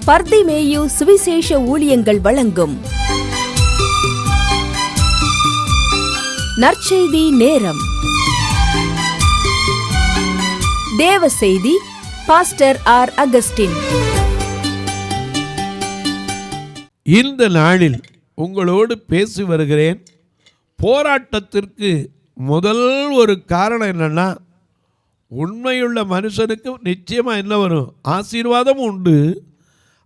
பர்திமேயு சுவிசேஷ ஊழியங்கள் வழங்கும் நற்செய்தி நேரம். தேவ செய்தி பாஸ்டர் ஆர். அகஸ்டின். இந்த நாளில் உங்களோடு பேசி வருகிறேன். போராட்டத்திற்கு முதல் ஒரு காரணம் என்னன்னா, உண்மையுள்ள மனுஷனுக்கு நிச்சயமாக என்ன வரும்? ஆசீர்வாதமும் உண்டு,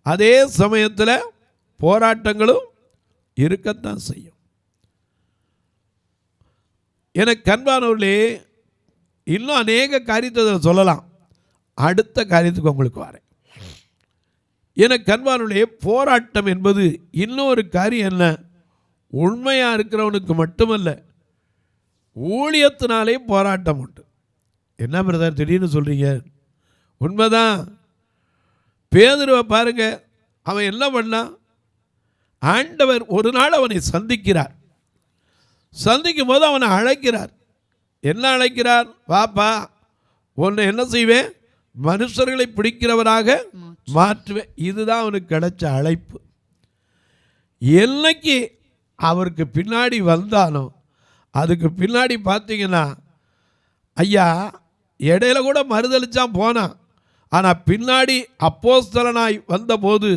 அதே சமயத்தில் போராட்டங்களும் இருக்கத்தான் செய்யும். எனக்கு அன்பானவர்களே, இன்னும் அநேக காரியத்தை சொல்லலாம். அடுத்த காரியத்துக்கு உங்களுக்கு வரேன். எனக்கு அன்பானவர்களே, போராட்டம் என்பது இன்னொரு காரியம் என்ன? உண்மையாக இருக்கிறவனுக்கு மட்டுமல்ல, ஊழியத்தினாலே போராட்டம் உண்டு. என்ன பிரதர் திடீர்னு சொல்கிறீங்க? உண்மைதான். பேதுருவை பாருங்க, அவன் என்ன பண்ணான்? ஆண்டவர் ஒரு நாள் அவனை சந்திக்கிறார். சந்திக்கும் போது அவனை அழைக்கிறார். என்ன அழைக்கிறார்? வாப்பா, உன்னை என்ன செய்வேன்? மனுஷர்களை பிடிக்கிறவராக மாற்றுவேன். இதுதான் அவனுக்கு கிடைச்ச அழைப்பு. என்னைக்கு அவருக்கு பின்னாடி வந்தானோ, அதுக்கு பின்னாடி பார்த்தீங்கன்னா, ஐயா இடையில கூட மறுதளிச்சான் போனான். ஆனால் பின்னாடி அப்போஸ்தலனாய் வந்தபோது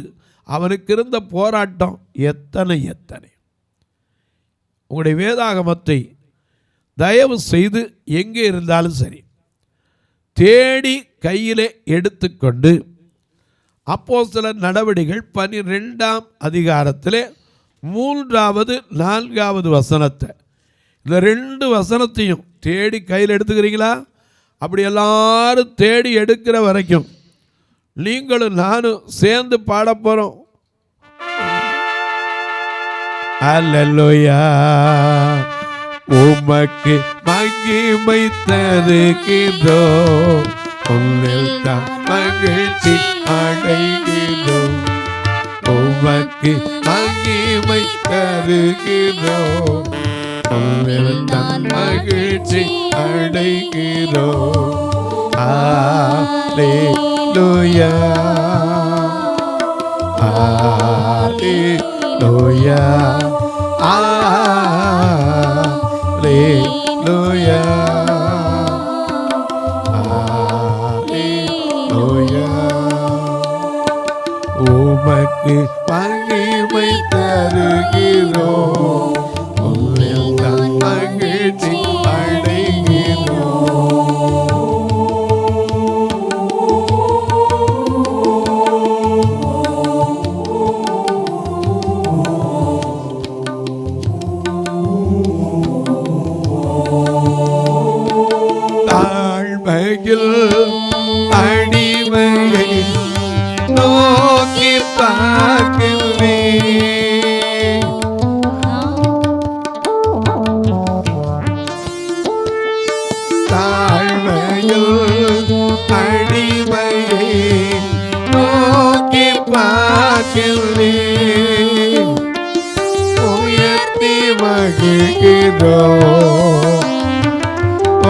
அவனுக்கு இருந்த போராட்டம் எத்தனை. உங்களுடைய வேதாகமத்தை தயவு செய்து எங்கே இருந்தாலும் சரி தேடி கையிலே எடுத்துக்கொண்டு அப்போஸ்தலர் நடவடிக்கைகள் 12ஆம் அதிகாரத்திலே 3வது 4வது வசனத்தை, இந்த 2 வசனத்தையும் தேடி கையில் எடுத்துக்கிறீங்களா? அப்படி எல்லாரும் தேடி எடுக்கிற வரைக்கும் நீங்களும் நானும் சேர்ந்து பாட போறோம். அல்லேலூயா, உமக்கு மகிமை தருகிறோம், உம்மில் தான் மகிழ்ச்சி அடைகிறோம். உமக்கு மகிமை தருகிறோம், உம்மில் தான் மகிழ்ச்சி அடைகிறோம். அல்லேலூயா, அல்லேலூயா, அல்லேலூயா, அல்லேலூயா. உமக்கு மகிமை தருகிறோம், உம்மில் தான் மகிழ்ச்சி அடைகிறோம். தாழ்மையில் அடிமையை நோக்கி பார்க்கிறேன், தாழ்மையில் அடிமையை நோக்கி பார்க்கிறேன், உயர்த்தி மகிழ்கிறோம்,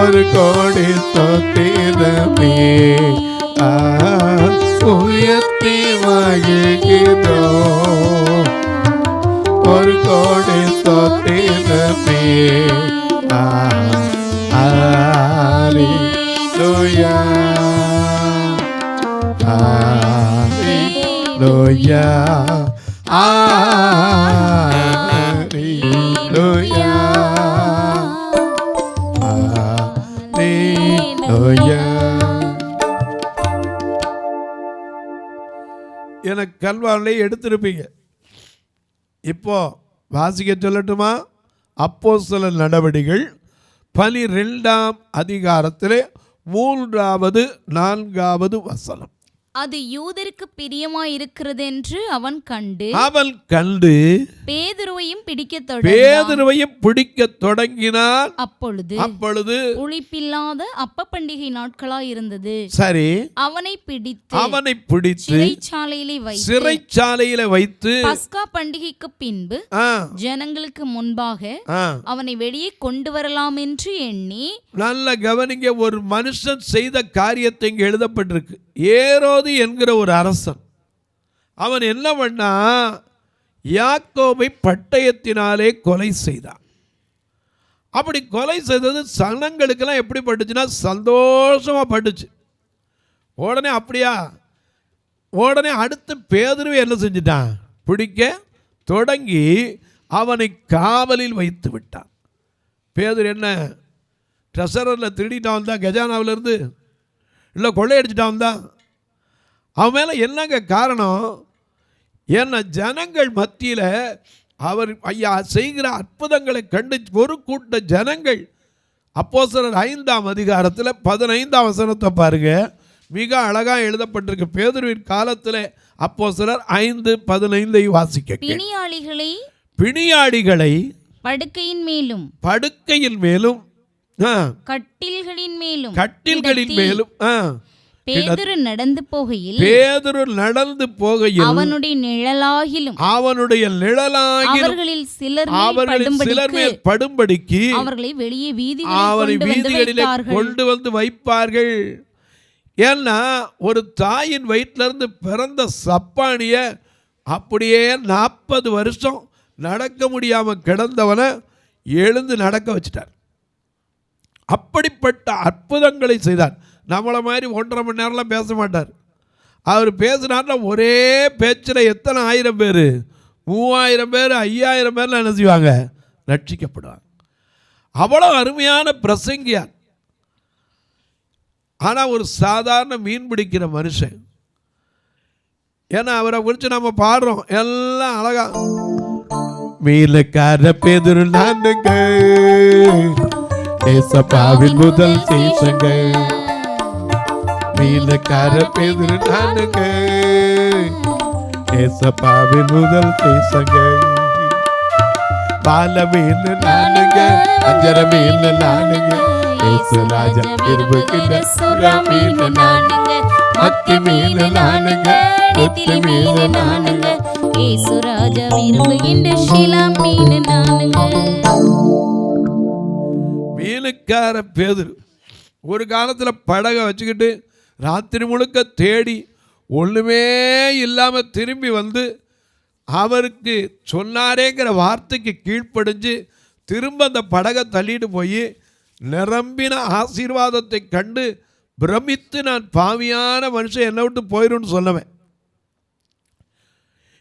ஒரு கோடி ஸ்தோத்திரமே. உயர்த்தி மகிழ்கிறோம், ஒரு கோடி ஸ்தோத்திரமே. அல்லேலூயா, அல்லேலூயா, அல்லேலூயா, அல்லேலூயா. எனக்கு கல்வானிலே எடுத்திருப்பீங்க. இப்போ வாசிக்க சொல்லட்டுமா? அப்போஸ்தலர் நடவடிக்கைகள் 12ஆம் அதிகாரத்திலே 3வது 4வது வசனம். அது யூதருக்கு பிரியமாயிருக்கிறது என்று அவன் கண்டு பேதுருவையும் பிடிக்கத் தொடங்கினான். அப்பொழுது புளிப்பில்லாத அப்ப பண்டிகை நாட்களாயிருந்தது. சரி, அவனை பிடித்து சிறைச்சாலையில வைத்து பஸ்கா பண்டிகைக்கு பின்பு ஜனங்களுக்கு முன்பாக அவனை வெளியே கொண்டு வரலாம் என்று எண்ணி. நல்ல கவனிங்க, ஒரு மனுஷன் செய்த காரியத்தை இங்க எழுதப்பட்டிருக்கு. ஏரோது என்கிற ஒரு அரசன், அவன் என்ன பண்ணா, யாக்கோபை பட்டயத்தினாலே கொலை செய்தான். அப்படி கொலை செய்தது சனங்களுக்கெல்லாம் எப்படி பட்டுச்சுன்னா சந்தோஷமாக பட்டுச்சு. உடனே அடுத்து பேதுருவை என்ன செஞ்சிட்டான், பிடிக்க தொடங்கி அவனை காவலில் வைத்து விட்டான். பேதுரு என்ன ட்ரெஷரில் திருடிட்டான் வந்தான், கஜானாவிலேருந்து இல்லை கொள்ளையடிச்சிட்டான் தான். அவன் மேலே என்னங்க காரணம்? ஏன்னா ஜனங்கள் மத்தியில் அவர் ஐயா செய்கிற அற்புதங்களை கண்டு ஒரு கூட்ட ஜனங்கள், அப்போஸ்தலர் 5ஆம் அதிகாரத்தில் 15ஆம் வசனத்தை பாருங்க, மிக அழகாக எழுதப்பட்டிருக்கு. பேதுருவின் காலத்தில் அப்போஸ்தலர் 5:15 வாசிக்க. பிணியாளிகளை படுக்கையின் மேலும் கட்டில்களின் மேலும் பேதுரு நடந்து போகையில் அவனுடைய நிழலாகிலும் அவர்களில் சிலர் மேல் படும்படிக்கு அவர்களை வெளியே வீதிகளிலே கொண்டு வந்து வைப்பார்கள். ஏன்னா ஒரு தாயின் வயிற்றிலிருந்து பிறந்த சப்பானிய அப்படியே 40 வருஷம் நடக்க முடியாமல் கிடந்தவனை எழுந்து நடக்க வச்சிட்டார். அப்படிப்பட்ட அற்புதங்களை செய்தார். நம்மளை மாதிரி 1.5 மணி நேரம்லாம் பேச மாட்டார். அவர் பேசினார்னா ஒரே பேச்சில் எத்தனை 1000 பேர், 3000 பேர், 5000 பேர்லாம் என்ன செய்வாங்க, ரட்சிக்கப்படுவாங்க. அவ்வளோ அருமையான பிரசங்கியார். ஆனால் ஒரு சாதாரண மீன் பிடிக்கிற மனுஷன். ஏன்னா அவரை குறித்து நம்ம பாடுறோம் எல்லாம் அழகா, மீனக்கார பேதுரு நானுங்க, ஏசப்பாவின் முதல் சீசங்க, மீனக்கார பேதுரு நானுங்க, ஏசப்பாவின் முதல் சீசங்க, பால மீன் நானுங்க, அஞ்சர மீன் நானுங்க, ஏசு ராஜா இருபுகிற சுறா மீன் நானுங்க, மத்தி மீன் நானுங்க, நெத்திலி மீன் நானுங்க, ஏசு ராஜா விரும்புகின்ற ஷிலா மீன் நானுங்க. மீனுக்கார பேதுரு ஒரு காலத்தில் படகை வச்சுக்கிட்டு ராத்திரி முழுக்க தேடி ஒன்றுமே இல்லாமல் திரும்பி வந்து அவருக்கு சொன்னாரேங்கிற வார்த்தைக்கு கீழ்ப்படிஞ்சு திரும்ப அந்த படகை தள்ளிட்டு போய் நிரம்பின ஆசீர்வாதத்தை கண்டு பிரமித்து நான் பாவியான மனுஷன் என்னை விட்டு போயிடும்னு சொன்னவன்.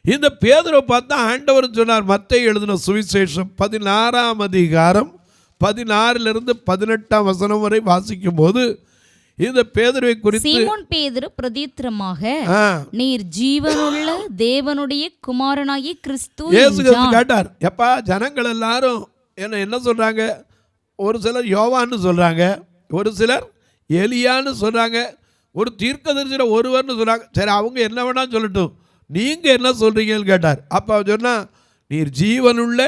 இந்த பேதுருவை பார்த்தா ஆண்டவர் சொன்னார். மத்தேயு எழுதின சுவிசேஷம் 16ஆம் அதிகாரம் 16 18 வசனம் வரை வாசிக்கும் போது இந்த பேதுருவை குறித்து சீமோன் பேதுரு பிரதியுத்தரமாக, நீர் ஜீவனுள்ள தேவனுடைய குமாரனாகிய கிறிஸ்து இயேசு கேட்டார். எப்பா ஜனங்கள் எல்லாரும் என்ன சொல்றாங்க? ஒரு சிலர் யோவான்னு சொல்றாங்க, ஒரு சிலர் எலியான்னு சொல்றாங்க, ஒரு தீர்க்கதரிசில ஒருவர்னு சொல்றாங்க. சரி, அவங்க என்ன வேணா சொல்லட்டும், நீங்க என்ன சொல்றீங்கன்னு கேட்டார். அப்ப சொன்னா, நீர் ஜீவனுள்ள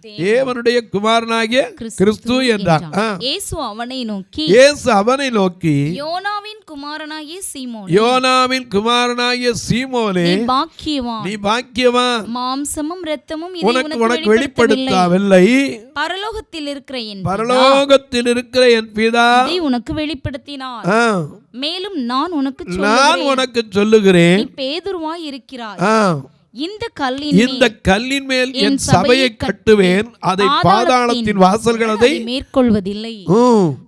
தேவனுடைய குமாரனாகிய கிறிஸ்து என்றார். இயேசு அவனை நோக்கி யோனாவின் குமாரனாகிய சீமோனே, நீ பாக்கியவான், மாம்சமும் இரத்தமும் உனக்கு வெளிப்படுத்தவில்லை, பரலோகத்தில் இருக்கிற என் பிதா உனக்கு வெளிப்படுத்தினார். மேலும் நான் உனக்கு சொல்லுகிறேன், பேதுருவாய் இருக்கிறாய். இந்த கல்லின் மேல் என் சபையை கட்டுவேன், அதை பாதாளத்தின் வாசல்கள் அதை மேற்கொள்வதில்லை.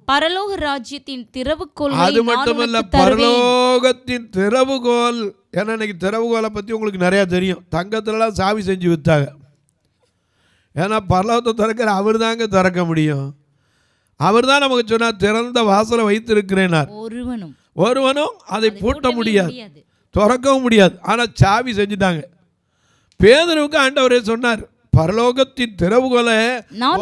பரலோக ராஜ்யத்தின் திறவுகோல், அது மட்டுமல்ல பரலோகத்தின் திறவுகோல். ஏன்னா இன்னைக்கு திறவுகோலை பத்தி உங்களுக்கு நிறைய தெரியும். தங்கத்துலலாம் சாவி செஞ்சு வித்தாங்க. ஏன்னா பரலோகத்தை திறக்கிற அவர் தாங்க திறக்க முடியும். அவர் தான் நமக்கு சொன்னார், திறந்த வாசலை வைத்திருக்கிறேனார். ஒருவனும் அதை பூட்ட முடியாது, திறக்கவும் முடியாது. ஆனால் சாவி செஞ்சுட்டாங்க. பேதுருவுக்கு ஆண்டவரே சொன்னார், பரலோகத்தின் திறவுகோலை நான்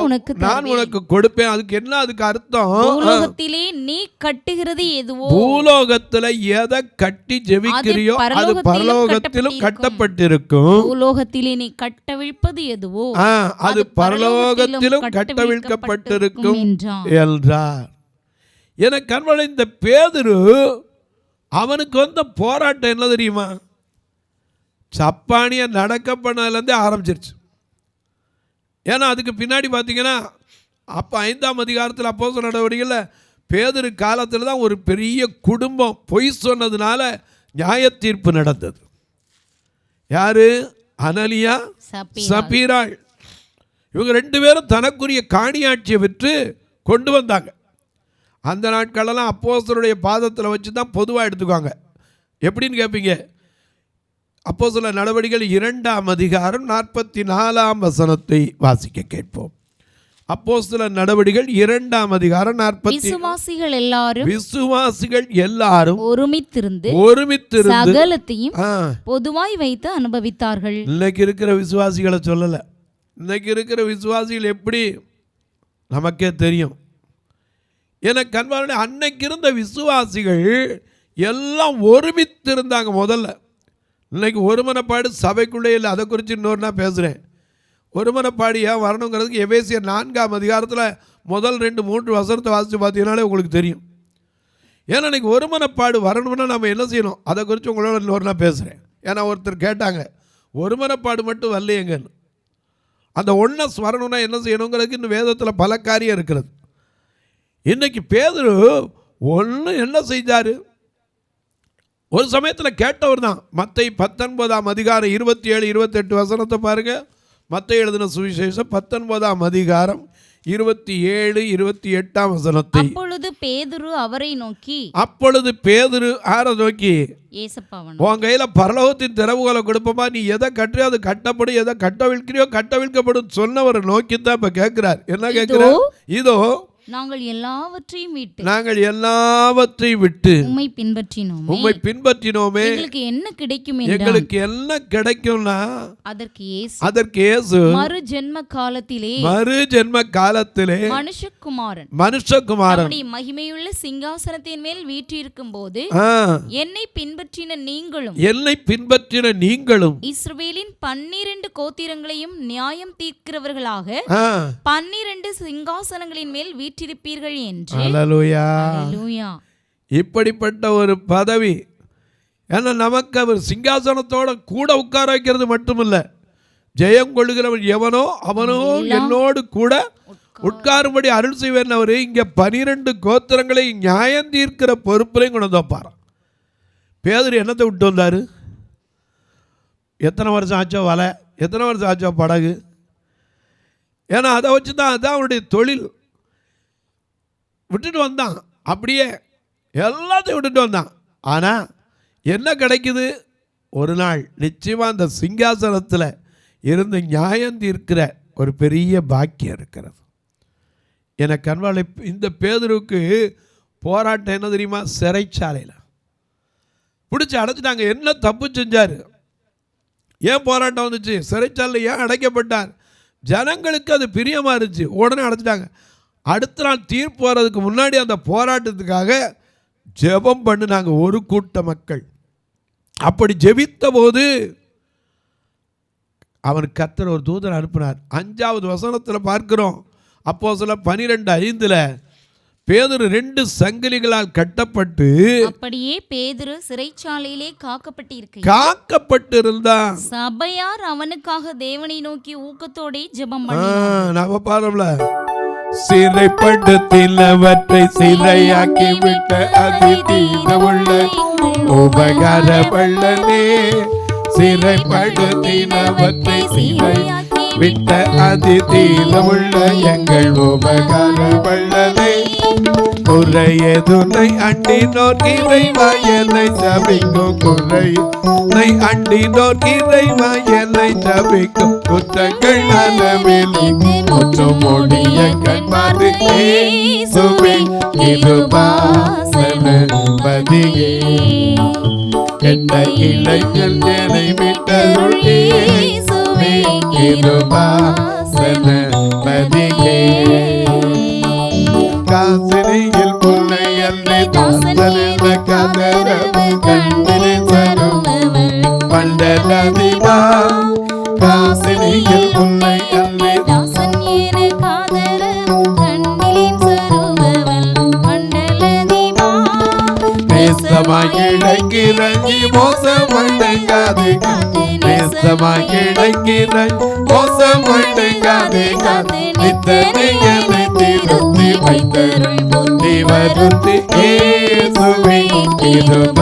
உனக்கு கொடுப்பேன். அதுக்கு என்ன, அதுக்கு அர்த்தம், பூலோகத்திலே நீ கட்டுகிறது எதுவோ, பூலோகத்துல எதை கட்டி ஜெபிக்கிறியோ அது பரலோகத்திலும் கட்டப்பட்டிருக்கும், பூலோகத்திலே நீ கட்டவிழ்ப்பது எதுவோ அது பரலோகத்திலும் கட்டவிழ்க்கப்பட்டிருக்கும் என்றார். என கண்வளை இந்த பேதுரு அவனுக்கு வந்த போராட்டம் என்ன தெரியுமா? சப்பானியை நடக்க பண்ணதுலேருந்தே ஆரம்பிச்சிருச்சு. ஏன்னா அதுக்கு பின்னாடி பார்த்தீங்கன்னா அப்போ 5ஆம் அதிகாரத்தில் அப்போஸ்தலர் நடவடிக்கையில் பேதுரு காலத்தில் தான் ஒரு பெரிய குடும்பம் பொய் சொன்னதுனால நியாய தீர்ப்பு நடந்தது. யாரு? அனனியா, சப்பீராள். இவங்க 2 பேரும் தனக்குரிய காணியாட்சியை விற்று கொண்டு வந்தாங்க. அந்த நாட்களெல்லாம் அப்போஸ்தலருடைய பாதத்தில் வச்சு தான் பொதுவாக எடுத்துக்குவாங்க. எப்படின்னு கேட்பீங்க? அப்போஸ்தலர் நடவடிக்கைகள் 2ஆம் அதிகாரம் 44ஆம் வசனத்தை வாசிக்க கேட்போம். அப்போஸ்தலர் நடவடிக்கைகள் 2ஆம் அதிகாரம் 40. விசுவாசிகள் எல்லாரும் ஒருமித்திருந்து சகலத்தையும் பொதுவாய் வைத்து அனுபவித்தார்கள். இன்னைக்கு இருக்கிற விசுவாசிகளை சொல்லல. இன்னைக்கு இருக்கிற விசுவாசிகள் எப்படி நமக்கே தெரியும். எனக்கு கண்பார்வை, அன்னைக்கு இருந்த விசுவாசிகள் எல்லாம் ஒருமித்திருந்தாங்க. முதல்ல இன்னைக்கு ஒருமனப்பாடு சபைக்குள்ளே இல்லை. அதை குறித்து இன்னொரு நான் பேசுகிறேன். ஒருமனப்பாடு ஏன் வரணுங்கிறதுக்கு எபேசியர் 4ஆம் அதிகாரத்தில் முதல் 2-3 வசனத்தை வாசித்து பார்த்தீங்கன்னாலே உங்களுக்கு தெரியும். ஏன்னா இன்னைக்கு ஒருமனப்பாடு வரணும்னா நம்ம என்ன செய்யணும், அதை குறித்து உங்களோட இன்னொரு நான் பேசுகிறேன். ஏன்னா ஒருத்தர் கேட்டாங்க, ஒருமனப்பாடு மட்டும் வரலையேங்கன்னு. அந்த ஒன்னஸ் வரணும்னா என்ன செய்யணுங்கிறதுக்கு இன்னும் வேதத்தில் பல காரியம் இருக்கிறது. இன்னைக்கு பேதுரு ஒன்று என்ன செய்தார்? ஒரு சமயத்தில் கேட்டவர் தான். மத்தேயு 19ஆம் அதிகாரம் 27-28 வசனத்தை பாருங்க. மத்தேயு எழுதின சுவிசேஷம் 19ஆம் அதிகாரம் 27-28 வசனத்தை. அப்பொழுது பேதுரு அவரை நோக்கி, அப்பொழுது பேதுரு யாரை நோக்கி? உன் கையில பரலோகத்தின் திறவுகளை கொடுப்போமா, நீ எதை கட்டுறியோ அது கட்டப்படும், எதை கட்டவிழ்க்கிறியோ கட்டவிழ்க்கப்படும் சொன்னவரை நோக்கி தான் இப்ப கேட்கிறார். என்ன கேட்கிறார்? இதோ நாங்கள் எல்லாவற்றையும் விட்டு உம்மை பின்பற்றினோமே எங்களுக்கு என்ன கிடைக்கும்? எங்களுக்கு என்ன கிடைக்கும்னா அதற்கு இயேசு மறு ஜென்ம காலத்திலே மனுஷகுமாரன் மகிமையுள்ள சிங்காசனத்தின் மேல் வீற்றிருக்கும் போது என்னை பின்பற்றின நீங்களும் இஸ்ரவேலின் 12 கோத்திரங்களையும் நியாயம் தீர்க்கிறவர்களாக 12 சிங்காசனங்களின் மேல் வீற்றிருப்பீர்கள் என்று. அல்லேலூயா. இப்படிப்பட்ட ஒரு பதவி. ஏன்னா நமக்கு அவர் சிங்காசனத்தோட கூட உட்கார வைக்கிறது மட்டுமில்ல, ஜெயம் கொள்ளுகிறவன் எவனோ அவனோ என்னோடு கூட உட்காரும்படி அருள் செய்வேன். அவர் இங்க 12 கோத்திரங்களை நியாயம் தீர்க்கிற பொறுப்புலையும் கொண்டு வைப்பார். பேதுரு என்னத்தை விட்டு வந்தாரு? எத்தனை வருஷம் ஆச்சோ வலை, எத்தனை வருஷம் ஆச்சோ படகு. ஏன்னா அதை வச்சு தான், அதுதான் அவனுடைய தொழில். விட்டுட்டு வந்தான், அப்படியே எல்லாத்தையும் விட்டுட்டு வந்தான். ஆனால் என்ன கிடைக்குது? ஒரு நாள் நிச்சயமாக அந்த சிங்காசனத்தில் இருந்து நியாயம் தீர்க்கிற ஒரு பெரிய பாக்கியம் இருக்கிறது. எனக்கு கண்வாளை இந்த பேதுருக்கு போராட்டம் என்ன தெரியுமா? சிறைச்சாலையில் பிடிச்சி அடைச்சிட்டாங்க. என்ன தப்பு செஞ்சார்? ஏன் போராட்டம் வந்துச்சு? சிறைச்சாலையில் ஏன் அடைக்கப்பட்டார்? ஜனங்களுக்கு அது பிரியமாக இருந்துச்சு, உடனே அடைச்சிட்டாங்க. அடுத்த நாள் தீர்ப்பு வர்றதுக்கு முன்னாடி அந்த போராட்டத்துக்காக ஜெபம் பண்ணினாங்க ஒரு கூட்ட மக்கள். அப்படி ஜெபித்த போது அவன் கர்த்தர் ஒரு தூதரை அனுப்பினார். 5வது வசனத்தில் பார்க்கிறோம். அப்போஸ்தலர் 12:5 பேதுரு 2 சங்கிலிகளால் கட்டப்பட்டு, அப்படியே பேதுரு சிறைச்சாலையிலே காக்கப்பட்டிருந்தான். சபையார் அவனுக்காக தேவனை நோக்கி ஊக்கத்தோட ஜெபம் பண்ணினார்கள். நாம பாரும்ல, சிறைப்படுத்தினவற்றை சிறையாக்கி விட்ட அதிதீனமுள்ள உபகார வல்லனே, சிறைப்படுத்தினவற்றை சிறையாக்கி விட்ட அதிதீனமுள்ள எங்கள் உபகார வல்லனே, குறையதுனை அண்டினோர் இறைவா என்னை ஜபிக்கும், குறையை அண்டினோர் இறைவா என்னை ஜபிக்கும், குற்றங்கள் அளவில் முற்றும் முடிய கண்பார்த்து இயேசுவே கிருபாசனபதியே, கெட்ட இளைஞர் என்னை விட்டருள் இயேசுவே கிருபாசனபதியே, காசினியில் புன்னை அன்றி தாசனென கதறவு கண்ணிலே சருமவன் மண்டலதிபா, காசினியில் புன்னை அன்றி தாசன் என கதறவு கண்ணிலே சருமவன் மண்டலதிபா, நேசமாய் இழைக்கிறங்கி மோசம் அடைங்காது, நேசமாய் இழைக்கிறங்கி மோசம் அடைங்காது, நித்தனை என்னை திருத்தி வைத்தருள் புத்தி வருத்தி இயேசுவே கிருபாசனபதியே.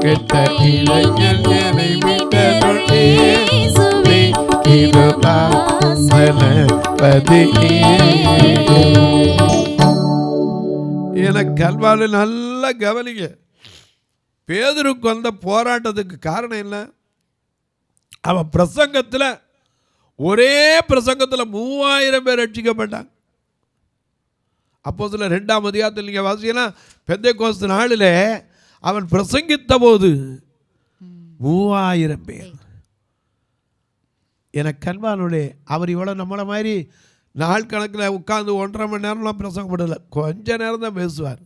கெட்ட இளைஞன் என்னை மீட்டருள் இயேசுவே கிருபாசனபதியே. எனக்கு அன்பான நல்லா கவனிங்க. பேதுருக்கு வந்த போராட்டத்துக்கு காரணம் என்ன? அவன் பிரசங்கத்தில் ஒரே பிரசங்கத்தில் 3000 பேர் ரட்சிக்கப்பட்டாங்க. அப்போஸ்தலர் 2ஆம் அதிகாரத்தில் நீங்கள் வாசிங்கன்னா பெந்தேகோஸ்து நாளில் அவன் பிரசங்கித்த போது 3000 பேர். எனக்கு அன்பானவர்களே, அவர் இவ்வளோ நம்மளை மாதிரி நாள் கணக்கில் உட்காந்து 1.5 மணி நேரம்லாம் பிரசங்கப்படலை, கொஞ்ச நேரம் தான் பேசுவார்.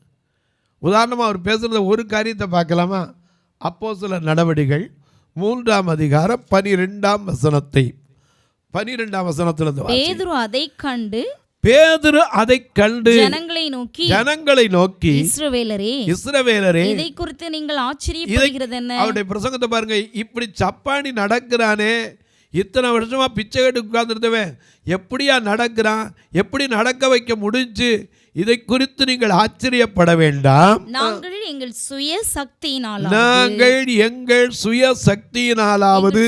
உதாரணமாக அவர் பேசுகிறத ஒரு காரியத்தை பார்க்கலாமா? அப்போஸ்தலர் நடவடிக்கைகள் 3ஆம் அதிகாரம் 12ஆம் வசனத்தை 12ஆம் வசனத்திலிருந்து பேதுரு அதைக் கண்டு ஜனங்களை நோக்கி இஸ்ரவேலரே இதை குறித்து நீங்கள் ஆச்சரியப்படுகிறது என்ன? அவருடைய பிரசங்கத்தை பாருங்க. இப்படி சப்பானி நடக்கிறானே, இத்தனை வருஷமா பிச்சை கேட்டு உட்கார்ந்துருந்தவன் எப்படியா நடக்கிறான், எப்படி நடக்க வைக்க முடிஞ்சு, இதை குறித்து நீங்கள் ஆச்சரியப்பட வேண்டாம். நாங்கள் எங்கள் சுய சக்தியினாலாவது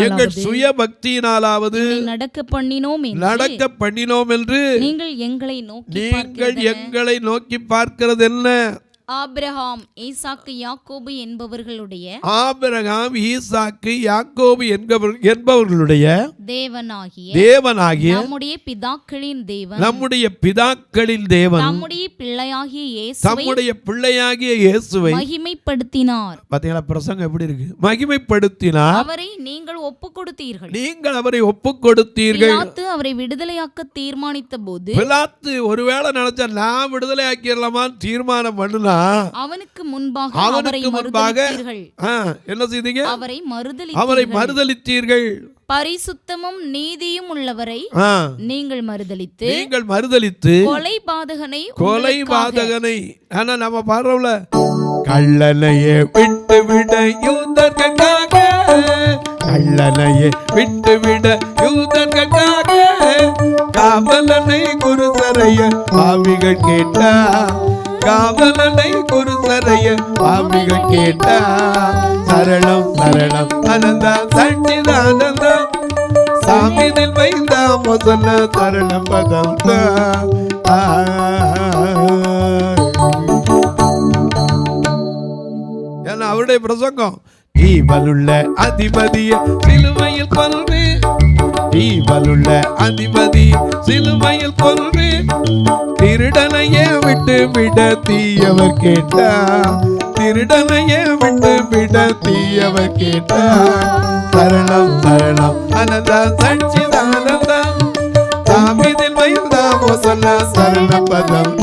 எங்கள் சுய பக்தியினாலாவது நடக்க பண்ணினோம் என்று நீங்கள் எங்களை நோக்கி பார்க்கிறது என்ன? ஆபிரகாம் ஈசாக்கு யாக்கோபு என்பவர்களுடைய தேவனாகிய நம்முடைய பிதாக்களின் தேவன் நம்முடைய பிள்ளையாகிய இயேசுவை மகிமைப்படுத்தினார். பாத்தீங்களா பிரசங்கம் எப்படி இருக்கு? மகிமைப்படுத்தினார். அவரை நீங்கள் ஒப்புக் கொடுத்தீர்கள். அவரை விடுதலையாக்க தீர்மானித்த போது பிலாத்து ஒருவேளை நினைச்சா நான் விடுதலையாக்கிடலாமான்னு தீர்மானம் பண்ணுனா அவனுக்கு முன்பாக என்ன செய்தீங்க? அவரை மறுதலித்தீர்கள். பரிசுத்தமும் நீதியும் உள்ளவரை நீங்கள் மறுதலித்து கொலைபாதகனை ஆனா நம்ம பாடுறோம்ல, கள்ளனையே விட்டுவிட யூதர்களுக்காக, கள்ளனையே விட்டுவிட யூதர்களுக்காக காவலனை குருசரைய பாவிகள் கேட்டா, காவலனை குருசரைய பாவிகள் கேட்டா, சரணம் சரணம் அனந்தா சச்சிதானந்தம் சாமிதில் வைந்தா மொசல்ல சரணம் பதம் ஏன்னா அவருடைய பிரசங்கம் ஜீவனுள்ள அதிபதிய சிலுவையில் கொன்று, ஜீவனுள்ள அதிபதி சிலுவையில் கொன்று, திருடனையே விட்டு விட தீயவர் கேட்டா, திருடனையே விட்டு விட தீயவர் கேட்டா, சரணம் சரணம் அனந்தா சச்சிதானந்தா சாமிதில் வைந்தா மொசல்ல சரண பதம்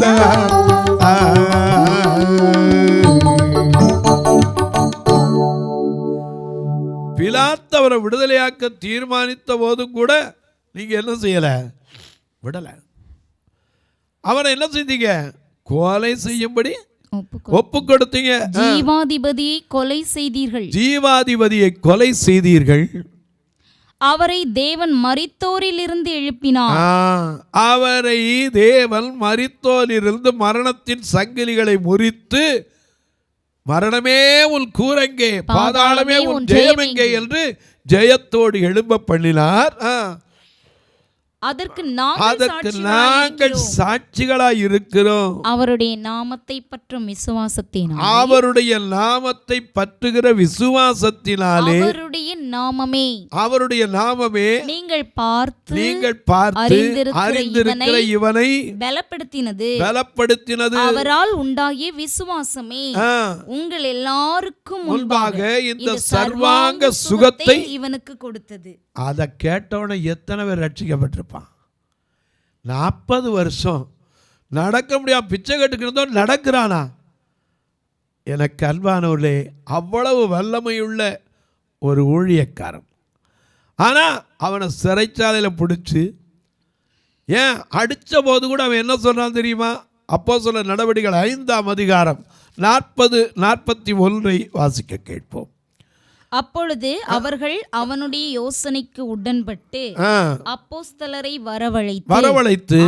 பிலாத்து அவரை விடுதலையாக்க தீர்மானித்த போதும் கூட நீங்க என்ன செய்யல? விடல. அவரை என்ன செய்தீங்க? கொலை செய்யும்படி ஒப்பு கொடுத்தீங்க. ஜீவாதிபதியை கொலை செய்தீர்கள். அவரை தேவன் மரித்தோரிலிருந்து எழுப்பினார். அவரை தேவன் மரித்தோரிலிருந்து மரணத்தின் சங்கிலிகளை முறித்து, மரணமே உன் கூரங்கே, பாதாளமே உன் ஜெயமெங்கே என்று ஜெயத்தோடு எழும்ப பண்ணினார். அதற்கு நாங்கள் சாட்சிகளாய் இருக்கிறோம். அவருடைய நாமத்தை பற்றும் விசுவாசத்தினாலே, அவருடைய நாமத்தை பற்றுகிற விசுவாசத்தினாலே, அவருடைய நாமமே நீங்கள் பார்த்து அறிந்திருக்கிற இவனை பலப்படுத்தினது. அவரால் உண்டாகிய விசுவாசமே உங்கள் எல்லாருக்கும் முன்பாக இந்த சர்வாங்க சுகத்தை இவனுக்கு கொடுத்தது. அதை கேட்டவன எத்தனை பேர் ரட்சிக்கப்பட்டிருப்பான்? 40 வருஷம் நடக்க முடியாம பிச்சை கட்டுக்கிறதோ நடக்கிறானா? எனக்கு அன்பானவர்களே, அவ்வளவு வல்லமையுள்ள ஒரு ஊழியக்காரன். ஆனால் அவனை சிறைச்சாலையில் பிடிச்சி ஏன் அடித்த போது கூட அவன் என்ன சொன்னான் தெரியுமா? அப்போஸ்தலர் நடவடிக்கைகள் 5ஆம் அதிகாரம் 40-41 வாசிக்க கேட்போம். அப்பொழுது அவர்கள் அவனுடைய யோசனைக்கு உடன்பட்டு அப்போஸ்தலரை வரவழைத்து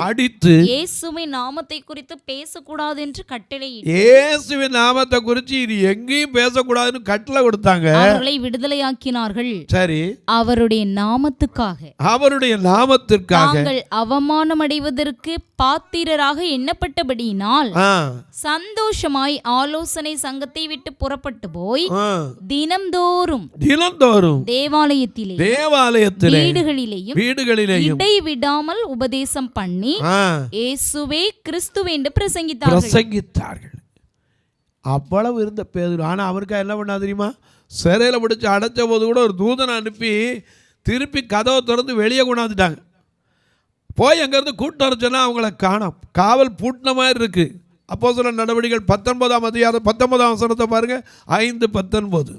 அடித்து இயேசுவின் நாமத்தை குறித்து பேசக்கூடாது என்று கட்டளையிட்டு இயேசுவின் நாமத்தை குறித்து இது எங்கேயும் பேசக்கூடாதுன்னு கட்டளை கொடுத்தாங்க. அவர்களை விடுதலையாக்கினார்கள். சரி, அவருடைய நாமத்துக்காக அவருடைய நாமத்திற்காக தாங்கள் அவமானம் அடைவதற்கு பாத்திரராக எண்ணப்பட்டபடியினால் சந்தோஷமாய் ஆலோசனை சங்கத்தை விட்டு புறப்பட்டு போய் தினம்தோறும் தேவாலயத்திலே வீடுகளிலேயும் இடைவிடாமல் உபதேசம் பண்ணி இயேசுவே கிறிஸ்து என்று பிரசங்கித்தார்கள். அவ்வளவு இருந்த பேதுரு. ஆனா அவருக்கு என்ன பண்ணா தெரியுமா? சிறையில் பிடிச்சி அடைச்ச போது கூட ஒரு தூதனை அனுப்பி திருப்பி கதவை திறந்து வெளியே கொண்டாந்துட்டாங்க. போய் அங்கேருந்து கூட்டம் வரைச்சோன்னா அவங்கள காணோம். காவல் பூட்டின மாதிரி இருக்கு. அப்போஸ்தலர் நடவடிக்கைகள் 19ஆம் அதிகாரம் 19ஆம் வசனத்தை பாருங்க. 5:19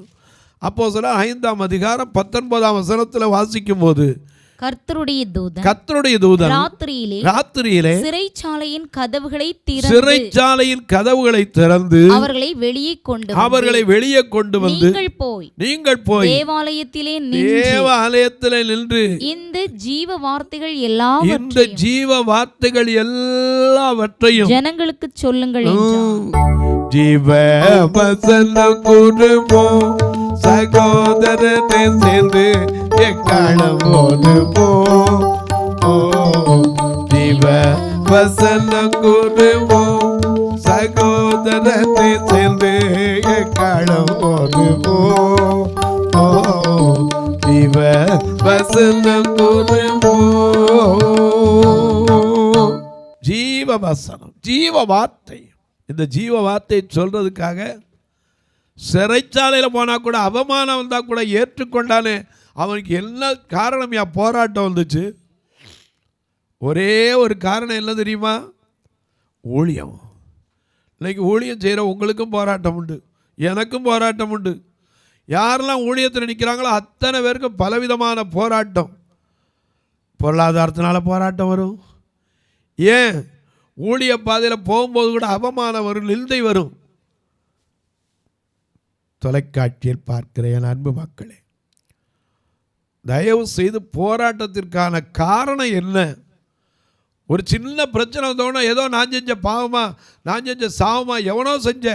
அப்போஸ்தலர் 5ஆம் அதிகாரம் 19ஆம் வசனத்தில் வாசிக்கும் போது கர்த்தருடைய தூதன் ராத்திரியிலே சிறைச்சாலையின் கதவுகளை திறந்து அவர்களை வெளியே கொண்டு வந்து நீங்கள் போய் தேவாலயத்திலே நின்று இந்த ஜீவ வார்த்தைகள் எல்லாவற்றையும் ஜனங்களுக்கு சொல்லுங்கள் என்றார். ஜீவ வசனம் கூறுவோம், சகோதரனை சேர்ந்து எக்காலம் ஓதுவோம். ஜீவ வசனம் கூறுவோம், சகோதரனை சேர்ந்து எக்காலம் ஓதுவோம். ஜீவ வசனம் கூறுவோம். ஜீவ வசனம், ஜீவ வார்த்தை. இந்த ஜீவ வார்த்தையை சொல்றதுக்காக சிறைச்சாலையில் போனால் கூட அவமானம் வந்தால் கூட ஏற்றுக்கொண்டானே. அவனுக்கு என்ன காரணம்? போராட்டம் வந்துச்சு. ஒரே ஒரு காரணம் என்ன தெரியுமா? ஊழியம். இன்னைக்கு ஊழியம் செய்கிற உங்களுக்கும் போராட்டம் உண்டு, எனக்கும் போராட்டம் உண்டு. யாரெல்லாம் ஊழியத்தில் நிற்கிறாங்களோ அத்தனை பேருக்கும் பலவிதமான போராட்டம். பொருளாதாரத்தினால போராட்டம் வரும். ஏன்? ஊழிய பாதையில் போகும்போது கூட அவமானம் வரும், நிந்தை வரும். தொலைக்காட்சியில் பார்க்கிற என் அன்பு மக்களே, தயவு செய்து போராட்டத்திற்கான காரணம் என்ன? ஒரு சின்ன பிரச்சனை வந்தோன்னா ஏதோ நான் செஞ்ச பாவமா, நான் செஞ்ச சாவமா, எவனோ செஞ்ச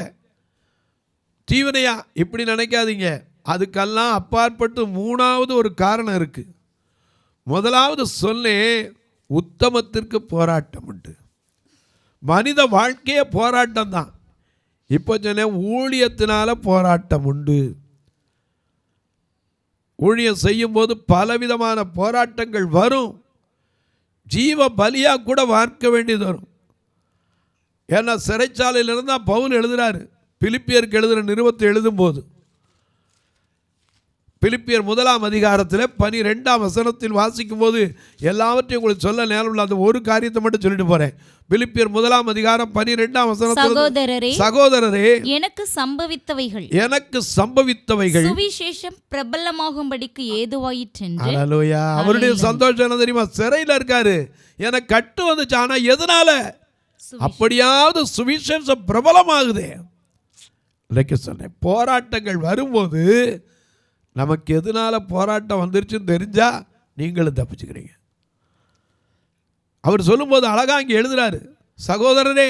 தீவினையா, இப்படி நினைக்காதீங்க. அதுக்கெல்லாம் அப்பாற்பட்டு மூணாவது ஒரு காரணம் இருக்கு. முதலாவது சொல்லே, உத்தமத்திற்கு போராட்டம் உண்டு. மனித வாழ்க்கையே போராட்டம் தான். இப்போ சொன்னேன், ஊழியத்தினால போராட்டம் உண்டு. ஊழியம் செய்யும் போது பலவிதமான போராட்டங்கள் வரும். ஜீவ பலியாக கூட வார்க்க வேண்டியது வரும். ஏன்னா சிறைச்சாலையில் இருந்தால் பவுல் எழுதுகிறாரு. பிலிப்பியருக்கு எழுதுகிற நிருபத்தை எழுதும்போது பிலிப்பியர் 1ஆம் அதிகாரத்தில் 12ஆம் வசனத்தில் வாசிக்கும் போது எல்லாவற்றையும் உங்களுக்கு சொல்ல நேரம் இல்லை. அந்த ஒரு காரியத்தை மட்டும் சொல்லிட்டு போறேன். பிலிப்பியர் 1ஆம் அதிகாரம் 12ஆம் வசனத்தில், சகோதரரே எனக்கு சம்பவித்தவைகள் சுவிசேஷம் பிரபலமாகும்படிக்கு ஏதுவாயிற்று. அல்லேலூயா. அவருடைய சந்தோஷம் என்ன தெரியுமா? சிறையில் இருக்காரு, எனக்கு கட்டு வந்துச்சு. ஆனா எதனால? அப்படியாவது சுவிசேஷம் பிரபலமாகுதே. சொன்னேன், போராட்டங்கள் வரும்போது நமக்கு எதனால போராட்டம் வந்துருச்சுன்னு தெரிஞ்சா நீங்களும் தப்பிச்சுக்கிறீங்க. அவர் சொல்லும்போது அழகா இங்கே எழுதுறாரு, சகோதரரே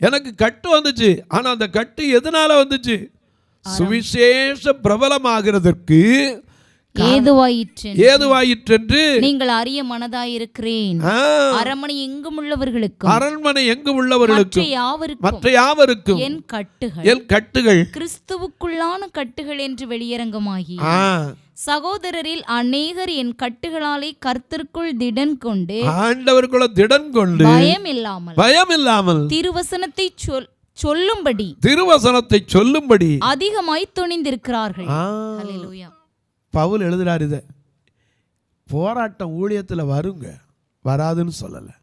எனக்கு கட்டு வந்துச்சு. ஆனா அந்த கட்டு எதனால வந்துச்சு? சுவிசேஷ பிரபலமாகிறதற்கு ஏதுவாயிற்றென்று நீங்கள் அறிய மனதாயிருக்கிறேன். அரண்மனை எங்கும் உள்ளவர்களுக்கும் மற்ற யாவருக்கும் என் கட்டுகள் கிறிஸ்துவுக்குள்ளான கட்டுகள் என்று வெளியரங்கமாகி, சகோதரரில் அநேகர் என் கட்டுகளாலே கர்த்தருக்குள் திடன் கொண்டு, ஆண்டவருக்குள்ள திடன் கொண்டு, பயம் இல்லாமல் திருவசனத்தை சொல்லும்படி அதிகமாய் துணிந்திருக்கிறார்கள். ஹல்லேலூயா. பவுல் எழுதுறார், இதை போராட்டம் ஊழியத்தில் வருங்க, வராதுன்னு சொல்லலை.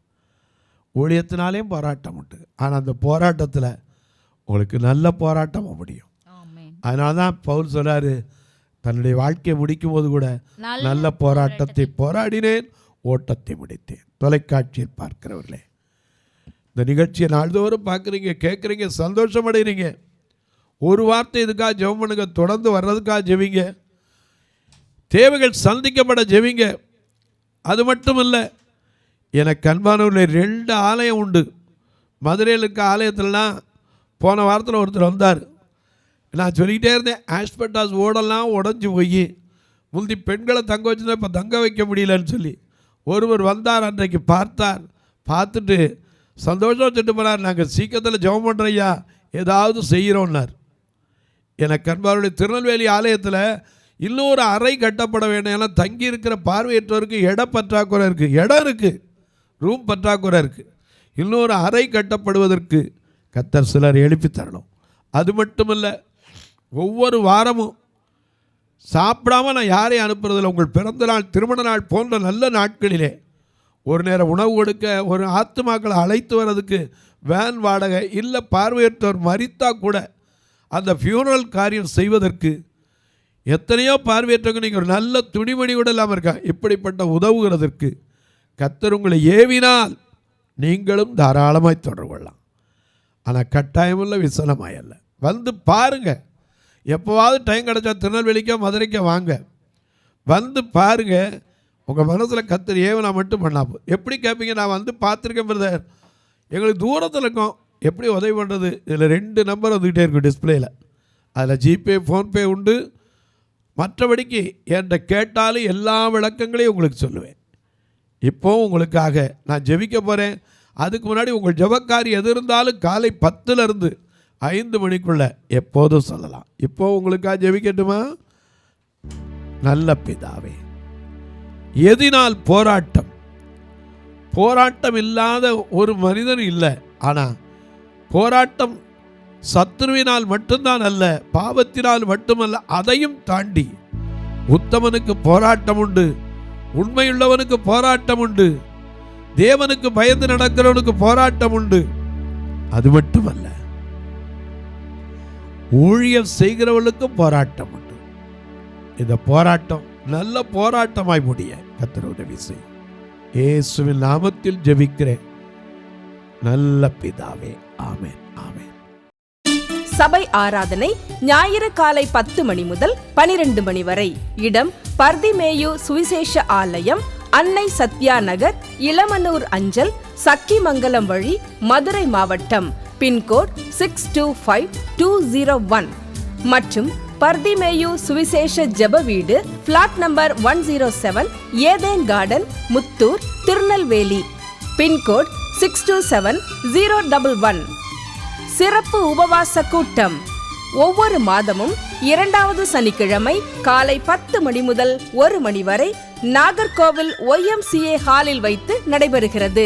ஊழியத்தினாலேயும் போராட்டம் உண்டு. ஆனால் அந்த போராட்டத்தில் உங்களுக்கு நல்ல போராட்டம் முடியும். அதனால தான் பவுல் சொல்றாரு, தன்னுடைய வாழ்க்கையை முடிக்கும் போது கூட நல்ல போராட்டத்தை போராடினேன், ஓட்டத்தை முடித்தேன். தொலைக்காட்சியில் பார்க்கிறவர்களே, இந்த நிகழ்ச்சியை நாள்தோறும் பார்க்குறீங்க, கேட்குறீங்க, சந்தோஷம் அடைகிறீங்க. ஒரு வார்த்தை இதுக்காக ஜெபம் பண்ணுங்க, தொடர்ந்து வர்றதுக்காக ஜெபிங்க, தேவைகள் சந்திக்கப்பட ஜெபிங்க. அது மட்டும் இல்லை, எனக்கு அன்பானவர்களே 2 ஆலயம் உண்டு. மதுரையில் இருக்க ஆலயத்திலலாம் போன வாரத்தில் ஒருத்தர் வந்தார். நான் சொல்லிக்கிட்டே இருந்தேன், ஆஸ்பெட்டாஸ் ஓடெல்லாம் உடஞ்சி போய் முந்தி பெண்களை தங்க வச்சுருந்தா இப்போ தங்க வைக்க முடியலன்னு சொல்லி ஒருவர் வந்தார். அன்றைக்கு பார்த்துட்டு சந்தோஷம் வச்சுட்டு போனார். நாங்கள் சீக்கிரத்தில் ஜெபம் பண்ணுறோம் ஐயா, ஏதாவது செய்கிறோன்னார். எனக்கு அன்பானவர்களே திருநெல்வேலி ஆலயத்தில் இன்னொரு அறை கட்டப்பட வேண்டும். ஏன்னா தங்கி இருக்கிற பார்வையற்றவருக்கு இடம் பற்றாக்குறை இருக்குது, இடம் இருக்குது, ரூம் பற்றாக்குறை இருக்குது. இன்னொரு அறை கட்டப்படுவதற்கு கர்த்தர் சிலர் எழுப்பி தரணும். அது மட்டுமல்ல, ஒவ்வொரு வாரமும் சாப்பிடாமல் நான் யாரையும் அனுப்புறதில்லை. உங்கள் பிறந்த நாள், திருமண நாள் போன்ற நல்ல நாட்களிலே ஒரு நேரம் உணவு கொடுக்க, ஒரு ஆத்துமாக்களை அழைத்து வர்றதுக்கு வேன் வாடகை இல்லை, பார்வையற்றவர் மரித்தா கூட அந்த ஃபியூனரல் காரியம் செய்வதற்கு எத்தனையோ பார்வையற்றவங்க நீங்கள் ஒரு நல்ல துணிமணி கூட இல்லாமல் இருக்காங்க. இப்படிப்பட்ட உதவுகிறதற்கு கர்த்தர் உங்களை ஏவினால் நீங்களும் தாராளமாய் தொடர்பு கொள்ளலாம். ஆனால் கட்டாயமுள்ள விசனமாயல்ல. வந்து பாருங்கள், எப்போவாவது டைம் கிடச்சா திருநெல்வேலிக்கோ மதுரைக்கோ வாங்க, வந்து பாருங்கள். உங்கள் மனசில் கர்த்தர் ஏவனா மட்டும் பண்ணாப்போ. எப்படி கேட்பீங்க? நான் வந்து பார்த்துருக்கேன் பிரதர், எங்களுக்கு தூரத்தில் இருக்கோம், எப்படி உதவி பண்ணுறது? இதில் 2 நம்பர் வந்துக்கிட்டே இருக்கும் டிஸ்பிளேயில். அதில் ஜிபே, ஃபோன்பே உண்டு. மற்றபடிக்கு என்கிட்ட கேட்டாலும் எல்லா விளக்கங்களையும் உங்களுக்கு சொல்லுவேன். இப்போவும் உங்களுக்காக நான் ஜெபிக்க போகிறேன். அதுக்கு முன்னாடி உங்கள் ஜெபக்காரி எது இருந்தாலும் காலை 10லேருந்து 5 மணிக்குள்ளே எப்போதும் சொல்லலாம். இப்போ உங்களுக்காக ஜெபிக்கட்டுமா? நல்ல பிதாவே, எதினால் போராட்டம் இல்லாத ஒரு மனிதன் இல்லை. ஆனால் போராட்டம் சத்துருவினால் மட்டும்தான் அல்ல, பாவத்தினால் மட்டுமல்ல, அதையும் தாண்டி உத்தமனுக்கு போராட்டம் உண்டு, உண்மையுள்ளவனுக்கு போராட்டம் உண்டு, தேவனுக்கு பயந்து நடக்கிறவனுக்கு போராட்டம் உண்டு. அது மட்டுமல்ல, ஊழியம் செய்கிறவர்களுக்கும் போராட்டம் உண்டு. இந்த போராட்டம் நல்ல போராட்டமாய் முடிய கர்த்தர் உதவி செய். இயேசுவின் நாமத்தில் ஜெபிக்கிறேன் நல்ல பிதாவே, ஆமென், ஆமென். சபை ஆராதனை ஞாயிறு காலை 10 மணி முதல் 12 மணி வரை. இடம் பர்திமேயு சுவிசேஷ ஆலயம், அன்னை சத்யா நகர், இளமனூர் அஞ்சல், சக்கிமங்கலம் வழி, மதுரை மாவட்டம். பின்கோட் 625201 மற்றும் பர்திமேயு சுவிசேஷ ஜெப வீடு, plot number 107, Eden garden, Muthur, Tirunelveli. Pincode 627011. சிறப்பு உபவாச கூட்டம் ஒவ்வொரு மாதமும் 2வது சனிக்கிழமை காலை 10 மணி முதல் 1 மணி வரை நாகர்கோவில் YMCA ஹாலில் வைத்து நடைபெறுகிறது.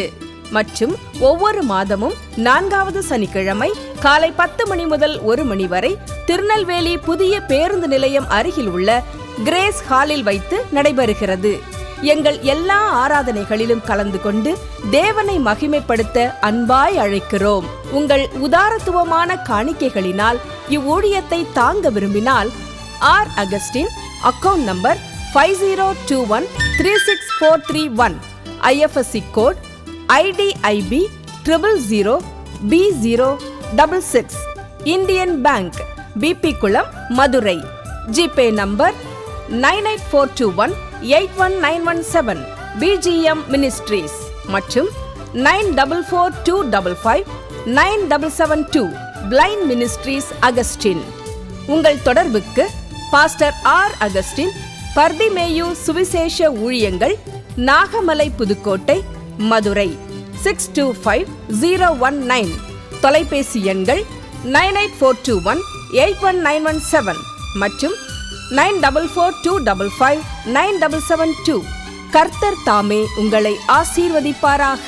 மற்றும் ஒவ்வொரு மாதமும் 4வது சனிக்கிழமை காலை 10 மணி முதல் 1 மணி வரை திருநெல்வேலி புதிய பேருந்து நிலையம் அருகில் உள்ள கிரேஸ் ஹாலில் வைத்து நடைபெறுகிறது. எங்கள் எல்லா ஆராதனைகளிலும் கலந்து கொண்டு தேவனை மகிமைப்படுத்த அன்பாய் அழைக்கிறோம். உங்கள் உதாரத்துவமான காணிக்கைகளினால் இவ்வூழியத்தை தாங்க விரும்பினால் R Augustine, account number 5021364331, IFSC code IDIB 000B066, Indian bank, BP Kulam, Madurai. GPay number 9842181917, BGM ministries மற்றும் 9442559772, பிளைண்ட் மினிஸ்ட்ரீஸ் அகஸ்டின். உங்கள் தொடர்புக்கு பாஸ்டர் ஆர் அகஸ்டின், பர்திமேயு சுவிசேஷ ஊழியங்கள், நாகமலை, புதுக்கோட்டை, மதுரை 625019. தொலைபேசி எண்கள் 9842181917 மற்றும் 9442559772. கர்த்தர் தாமே உங்களை ஆசீர்வதிப்பாராக.